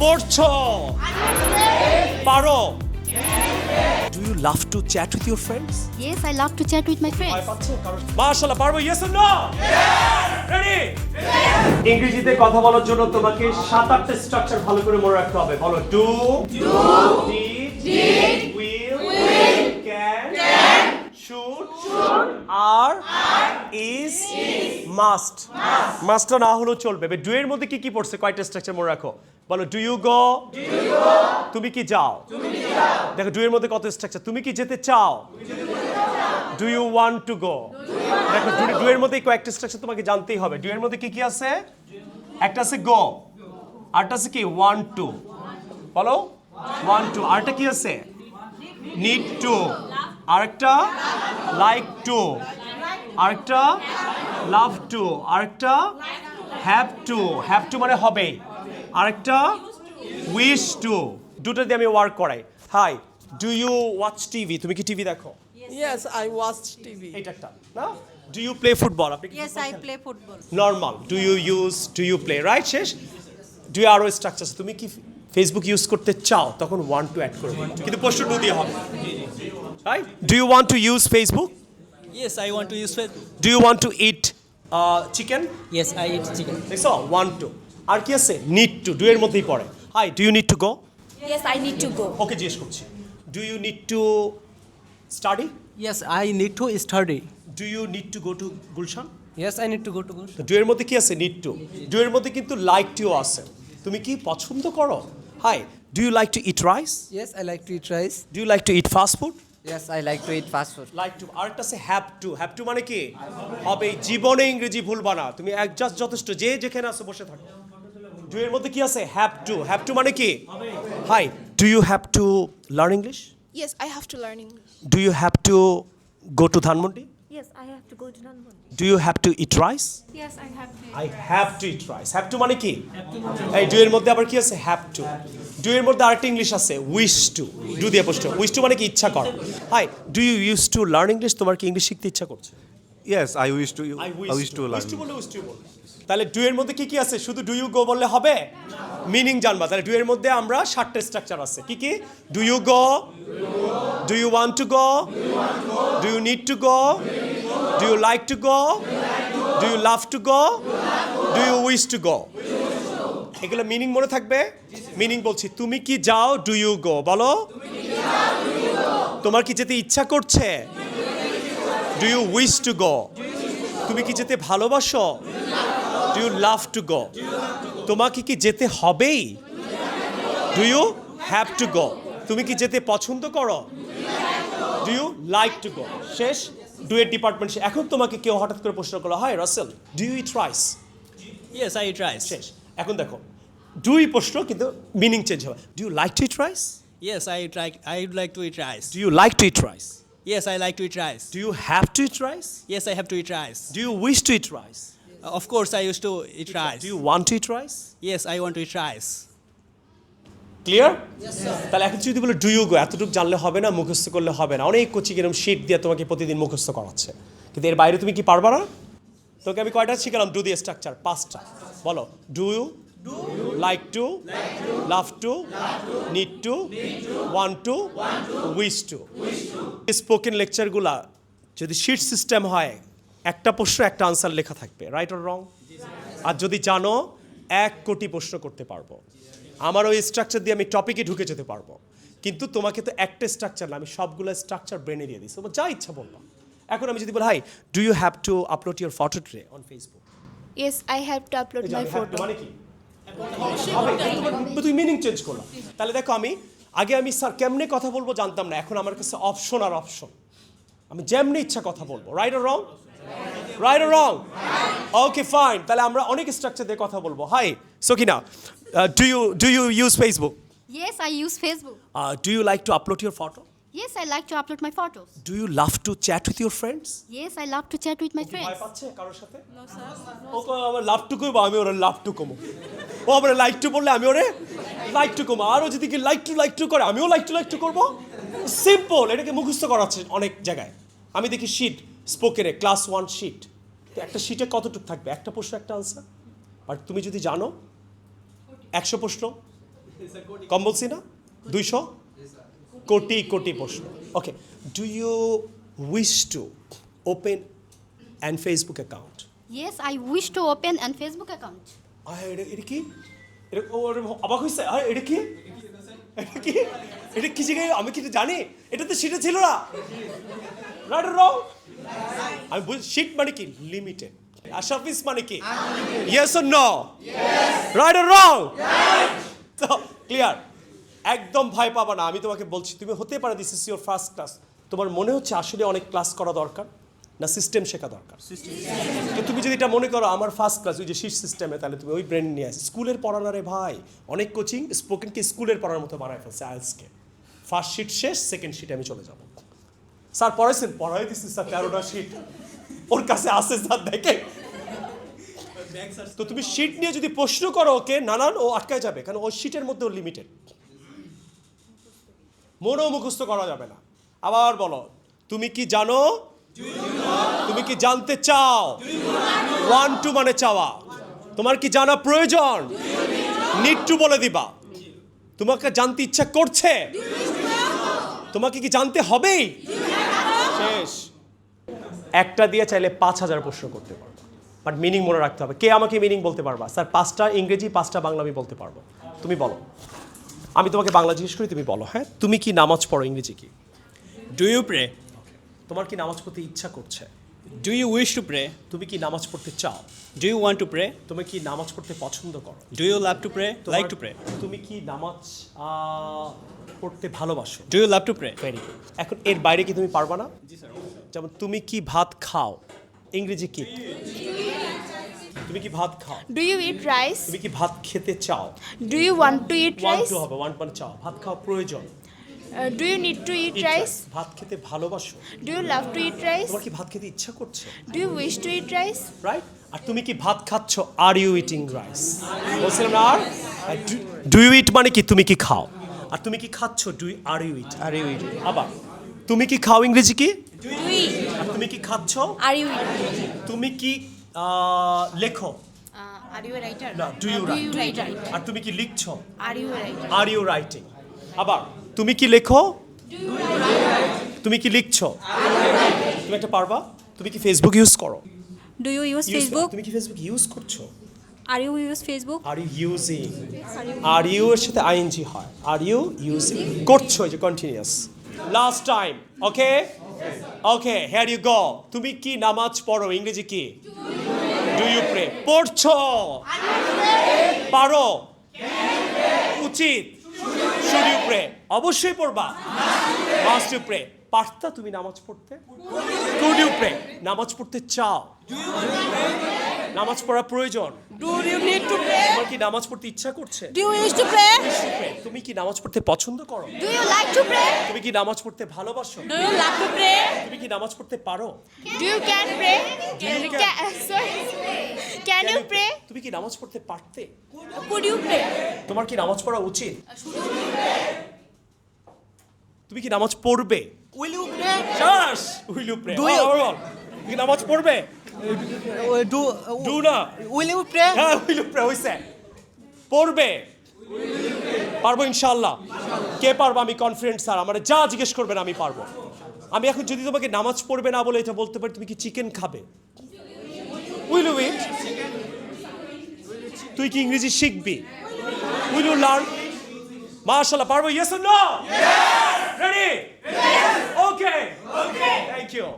পড়ছো পারো Do you love to chat with your friends? Yes, I love to chat with my friends. মাশাআল্লাহ পারবো yes or no? Ready? ইংরেজিতে কথা বলার জন্য তোমাকে 7-8টা স্ট্রাকচার ভালো করে মনে রাখতে হবে বলো do did will can should are is must মাস্টটা না হলেও চলবে ডু এর মধ্যে কি কি পড়ছে কয়টা স্ট্রাকচার মনে রাখো বলো ডু ইউ গো তুমি কি যাও দেখো ডু এর মধ্যে কত স্ট্রাকচার তুমি কি যেতে চাও do you want to go দেখো ডু এর মধ্যে কয়েকটা স্ট্রাকচার তোমাকে জানতেই হবে ডু এর মধ্যে কি কি আছে একটা আছে গো আরটা আছে কি ওয়ান্ট টু বলো ওয়ান্ট টু আরটা কি আছে নিড টু আরেকটা লাইক টু আরেকটা লাভ টু আরেকটা হ্যাভ টু মানে হবে আরেকটা উইশ টু দুটো দিয়ে আমি ওয়ার্ক করাই hi do you watch TV তুমি কি টিভি দেখো Yes, I watched TV. এইটা একটা না ডু ইউ প্লে ফুটবল আপনি কি Yes, I play football. Normal do you play right শেষ ডু ইউ আরও স্ট্রাকচার তুমি কি ফেসবুক ইউজ করতে চাও তখন ওয়ান্ট টু অ্যাড করবে কিন্তু প্রশ্ন ডু দিয়ে হবে right do you want to use Facebook Yes, I want to use Facebook. Do you want to eat chicken Yes, I eat chicken. দেখছো ওয়ান্ট টু আর কি আছে নিড টু ডু এর মধ্যেই পড়ে hi do you need to go Yes, I need to go. Okay জিজ্ঞেস করছি do you need to study Yes, I need to study. Do you need to go to Gulshan Yes, I need to go to school. Do এর মধ্যে কি আছে need to do এর মধ্যে কিন্তু like টুও আছে তুমি কি পছন্দ করো hi do you like to eat rice Yes, I like to eat rice. Do you like to eat fast food Yes, I like to eat fast food. Like to আরেকটা আছে হ্যাভ টু মানে কি হবে জীবনে ইংরেজি ভুলবা না তুমি এক জাস্ট যথেষ্ট যে যেখানে আছো বসে থাকো ডু এর মধ্যে কি আছে হ্যাভ টু মানে কি hi do you have to learn English Yes, I have to learn English. Do you have to go to Dhanmondi Yes, I have to go to London. Do you have to eat rice Yes, I have to. I have to eat rice have to মানে কি এই do এর মধ্যে আবার কি আছে have to do এর মধ্যে আরেকটা ইংলিশ আছে উইশ টু ডু দিয়ে প্রশ্ন উইশ টু মানে কি ইচ্ছা কর hi do you use to learn English তোমার কি ইংলিশ শিখতে ইচ্ছা করছে Yes, I wish to learn. Wish to বললে উইশ টু বললে তাহলে ডু এর মধ্যে কি কি আছে শুধু ডু ইউ গো বললে হবে মিনিং জানবা তাহলে ডু এর মধ্যে আমরা 7টা স্ট্রাকচার আছে কি কি do you go do you want to go do you need to go do you like to go do you love to go do you wish to go এগুলো meaning মনে থাকবে meaning বলছি তুমি কি যাও ডু ইউ গো বলো তোমার কি যেতে ইচ্ছা করছে do you wish to go তুমি কি যেতে ভালোবাসো do you love to go তোমাকে কি যেতে হবেই do you have to go তুমি কি যেতে পছন্দ করো do you like to go শেষ ডু এর ডিপার্টমেন্ট এখন তোমাকে কেউ হঠাৎ করে প্রশ্ন করলো hi Russel do you eat rice Yes, I eat rice. শেষ এখন দেখো দুই প্রশ্ন কিন্তু মিনিং চেঞ্জ হবে do you like to eat rice Yes, I would like to eat rice. Do you like to eat rice Yes, I like to eat rice. Do you have to eat rice Yes, I have to eat rice. Do you wish to eat rice Of course, I used to eat rice. Do you want to eat rice Yes, I want to eat rice. Clear তাহলে এখন যদি বলো do you গো এতটুকু জানলে হবে না মুখস্থ করলে হবে না অনেক কোচিং এরকম শিট দিয়ে তোমাকে প্রতিদিন মুখস্থ করাচ্ছে কিন্তু এর বাইরে তুমি কি পারবা না তোকে আমি কয়টা শিখালাম ডু দিয়ে স্ট্রাকচার 5টা বলো do you like to love to need to want to wish to spoken লেকচারগুলা যদি শিট সিস্টেম হয় একটা প্রশ্ন একটা আনসার লেখা থাকবে রাইট অর রং আর যদি জানো 1 কোটি প্রশ্ন করতে পারবো আমার ওই স্ট্রাকচার দিয়ে আমি টপিকে ঢুকে যেতে পারবো কিন্তু তোমাকে তো একটা স্ট্রাকচার না আমি সবগুলো স্ট্রাকচার ব্রেনে দিয়ে দিচ্ছি তোমার যা ইচ্ছা বলবা এখন আমি যদি বলি hi do you have to upload your photo tray on Facebook Yes, I have to upload my photo. মানে কি তুমি মিনিং চেঞ্জ করলা তাহলে দেখো আমি স্যার কেমনে কথা বলবো জানতাম না এখন আমার কাছে অপশন আর অপশন আমি যেমনি ইচ্ছা কথা বলবো right or wrong right or wrong okay fine তাহলে আমরা অনেক স্ট্রাকচার দিয়ে কথা বলবো hi Sakina do you use Facebook Yes, I use Facebook. Do you like to upload your photo Yes, I like to upload my photos. Do you love to chat with your friends Yes, I love to chat with my ভয় friends. পাচ্ছে কারোর সাথে ও আমার love to কইবো আমি ওরা love to কমো ও আমার like to বললে আমি ওরে লাইক টু কমো আর ও যদি কি লাইক টু করে আমিও লাইক টু করবো সিম্পল এটাকে মুখস্থ করাচ্ছে অনেক জায়গায় আমি দেখি শিট স্পোকেনে ক্লাস 1 শিট একটা শিটে কতটুকু থাকবে একটা প্রশ্ন একটা আনসার আর তুমি যদি জানো 100 প্রশ্ন কম বলছি না 200 কোটি কোটি প্রশ্ন okay do you wish to open an Facebook account Yes, I wish to open an Facebook account. এটা কি এটা ওর অবাক হইছে এটা কি এটা কি এটা কি জায়গায় আমি কি জানি এটা তো সেটা ছিল না রাইট রং আমি বল শিট মানে কি লিমিটেড আর সার্ভিস মানে কি yes or no right or wrong তো ক্লিয়ার একদম ভয় পাবা না আমি তোমাকে বলছি তুমি হতে পারে this is your first class তোমার মনে হচ্ছে আসলে অনেক ক্লাস করা দরকার না সিস্টেম শেখা দরকার তো তুমি যদি এটা মনে করো আমার ফার্স্ট ক্লাস ওই যে শীট সিস্টেমে তাহলে তুমি ওই ব্রেন নিয়ে আসো স্কুলের পড়ানো রে ভাই অনেক কোচিং স্পোকেনকে স্কুলের পড়ার মতো বানায় ফেলছে আইএলসকে ফার্স্ট শিট শেষ সেকেন্ড শিটে আমি চলে যাব স্যার পড়াইছেন পড়াই দিচ্ছি স্যার 13টা শিট ওর কাছে আসে স্যার দেখে তো তুমি শিট নিয়ে যদি প্রশ্ন করো ওকে নানান ও আটকায় যাবে কারণ ওই শিটের মধ্যে ও লিমিটেড মনেও মুখস্থ করা যাবে না আবার বলো তুমি কি জানো তুমি কি জানতে চাও ওয়ান টু মানে চাওয়া তোমার কি জানা প্রয়োজন নিড টু বলে দিবা তোমাকে জানতে ইচ্ছা করছে তোমাকে কি জানতে হবেই শেষ একটা দিয়ে চাইলে 5000 প্রশ্ন করতে পারবো বাট মিনিং মনে রাখতে হবে কে আমাকে মিনিং বলতে পারবা স্যার 5টা ইংরেজি 5টা বাংলা আমি বলতে পারবো তুমি বলো আমি তোমাকে বাংলা জিজ্ঞেস করি তুমি বলো হ্যাঁ তুমি কি নামাজ পড়ো ইংরেজি কি Do you pray? তোমার কি নামাজ পড়তে ইচ্ছা করছে Do you wish to pray? তুমি কি নামাজ পড়তে চাও Do you want to pray? তুমি কি নামাজ পড়তে পছন্দ করো Do you love to pray? তোমার- Like to pray? তুমি কি নামাজ পড়তে ভালোবাসো Do you love to pray? Very good এখন এর বাইরে কি তুমি পারবা না যেমন তুমি কি ভাত খাও ইংরেজি কি তুমি কি ভাত খাও Do you eat rice? তুমি কি ভাত খেতে চাও Do you want to eat one rice? To হবে ওয়ান মানে চাও ভাত খাওয়া প্রয়োজন Do you need to eat Eat rice? ভাত খেতে ভালোবাসো Do you love to eat rice? তোমার কি ভাত খেতে ইচ্ছা করছে Do you wish to eat rice? Right আর তুমি কি ভাত খাচ্ছ আর ইউ ইটিং রাইস বলছিলাম না আর ডু ইউ ইট মানে কি তুমি কি খাও আর তুমি কি খাচ্ছ do are you eat Are you eating? আবার তুমি কি খাও ইংরেজি কি Do you eat? আর তুমি কি খাচ্ছ Are you eating? তুমি কি লেখো Are you a writer? না do you Do you write write? আর তুমি কি লিখছো Are you a writer? Are you writing আবার তুমি কি লেখো তুমি কি লিখছো তুমি একটা পারবা তুমি কি ফেসবুক ইউজ করো Do you use Use- Facebook? তুমি কি ফেসবুক ইউজ করছো Are you use Facebook? Are you using are you এর সাথে আইএনজি হয় আর ইউ ইউজিং করছো যে continuous last time okay okay here you go তুমি কি নামাজ পড়ো ইংরেজি কি ডু ইউ প্রে পড়ছো পারো উচিত শুড ইউ প্রে অবশ্যই পড়বা মাস্ট ইউ প্রে পারতা তুমি নামাজ পড়তে কুড ইউ প্রে নামাজ পড়তে চাও নামাজ পড়া প্রয়োজন Do you need to pray? তোমার কি নামাজ পড়তে ইচ্ছা করছে Do you wish to pray? Pray. তুমি কি নামাজ পড়তে পছন্দ করো Do you like to pray? তুমি কি নামাজ পড়তে ভালোবাসো Do you love to pray? তুমি কি নামাজ পড়তে পারো Do you can pray? Sorry. Can you pray? তুমি কি নামাজ পড়তে পারতে Could you pray? তোমার কি নামাজ পড়া উচিত তুমি কি নামাজ পড়বে Will you pray? শাস will you pray Do you- তুমি কি নামাজ পড়বে ডু না Will you pray? হ্যাঁ উইল ইউ প্রে হইছে পড়বে পারবো ইনশাআল্লাহ কে পারবো আমি কনফিডেন্ট স্যার আমার যা জিজ্ঞেস করবেন আমি পারবো আমি এখন যদি তোমাকে নামাজ পড়বে না বলে এটা বলতে পারি তুমি কি চিকেন খাবে উইল ইউ ইট তুই কি ইংরেজি শিখবি উইল ইউ লার্ন মাশাআল্লাহ পারবো yes or no ready okay thank you